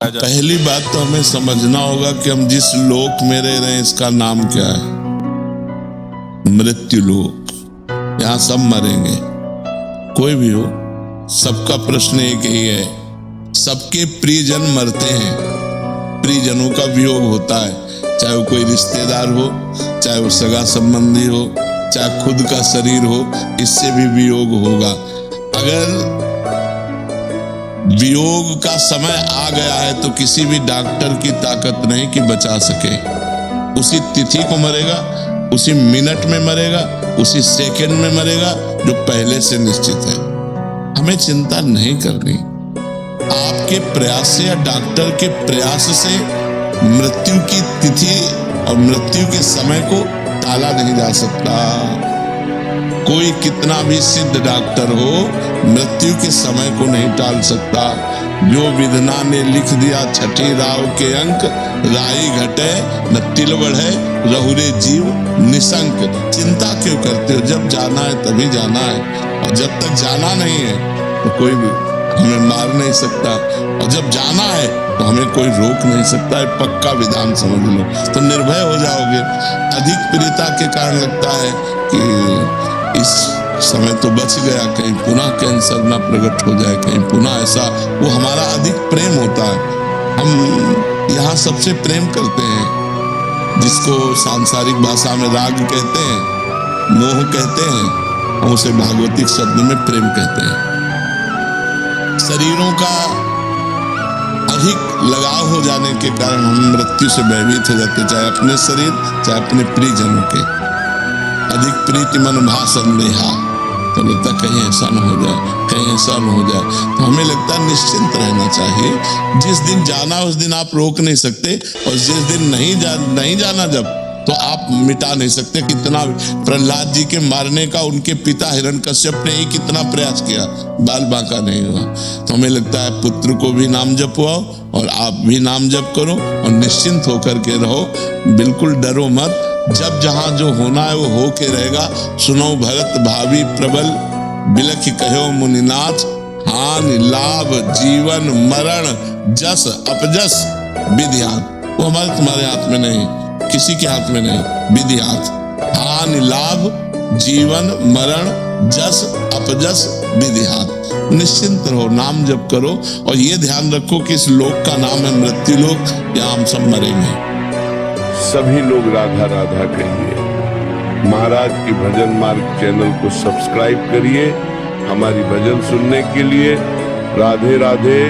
बताया जाए। पहली बात तो हमें समझना होगा कि हम जिस लोक में रह रहे हैं इसका नाम क्या है? मृत्यु लोक। यहाँ सब मरेंगे, कोई भी हो। सबका प्रश्न एक ही है, सबके प्रियजन मरते हैं, प्रियजनों का वियोग होता है, चाहे वो कोई रिश्तेदार हो, चाहे वो सगा संबंधी हो, चाहे खुद का शरीर हो, इससे भी वियोग होगा। अगर वियोग का समय आ गया है तो किसी भी डॉक्टर की ताकत नहीं कि बचा सके। उसी तिथि को मरेगा, उसी मिनट में मरेगा, उसी सेकंड में मरेगा जो पहले से निश्चित है। हमें चिंता नहीं करनी। आपके प्रयास से या डॉक्टर के प्रयास से मृत्यु की तिथि और मृत्यु के समय को टाला नहीं जा सकता। कोई कितना भी सिद्ध डॉक्टर हो, मृत्यु के समय को नहीं टाल सकता। जो विधना ने लिख दिया छठी राव के अंक, राई घटे न तिल बढ़े, रहुरे जीव निशंक। चिंता क्यों करते हो? जब जाना है तभी जाना है, और जब तक जाना नहीं है तो कोई भी हमें मार नहीं सकता, और जब जाना है तो हमें कोई रोक नहीं सकता है। पक्का विधान समझ लो तो निर्भय हो जाओगे। अधिक प्रियता के कारण लगता है कि इस समय तो बच गया, कहीं पुनः कैंसर ना प्रकट हो जाए, कहीं पुनः ऐसा, वो हमारा अधिक प्रेम होता है। हम यहाँ सबसे प्रेम करते हैं, जिसको सांसारिक भाषा में राग कहते हैं, मोह कहते हैं, हम उसे भागवतिक शब्द में प्रेम कहते हैं। शरीरों का अधिक लगाव हो जाने के कारण हम मृत्यु से भयभीत हो जाते, चाहे अपने शरीर चाहे अपने प्रियजनों के। अधिक प्रीति मन भाषण लेहा, तो लगता कहीं ऐसा न हो जाए, कहीं ऐसा न हो जाए। तो हमें लगता है निश्चिंत रहना चाहिए। जिस दिन जाना उस दिन आप रोक नहीं सकते, और जिस दिन नहीं जाना जब, तो आप मिटा नहीं सकते। कितना प्रहलाद जी के मारने का उनके पिता हिरण्यकश्यप ने ही कितना प्रयास किया, बाल बांका नहीं हुआ। तो हमें लगता है पुत्र को भी नाम जपवाओ और आप भी नाम जप करो और निश्चिंत होकर के रहो। बिल्कुल डरो मत, जब जहां जो होना है वो हो के रहेगा। सुनो भरत भावी प्रबल, बिलख कहो मुनिनाथ, हानि लाभ जीवन मरण जस अपजस विधियात। वो हमारे तुम्हारे हाथ में नहीं, किसी के हाथ में नहीं, विधि हाथ। हानि लाभ जीवन मरण जस अपजस विधि हाथ। निश्चिंत रहो, नाम जप करो, और ये ध्यान रखो कि इस लोक का नाम है मृत्यु लोक, यहाँ हम सब मरेंगे। सभी लोग राधा राधा कहिए। महाराज की भजन मार्ग चैनल को सब्सक्राइब करिए हमारी भजन सुनने के लिए। राधे राधे।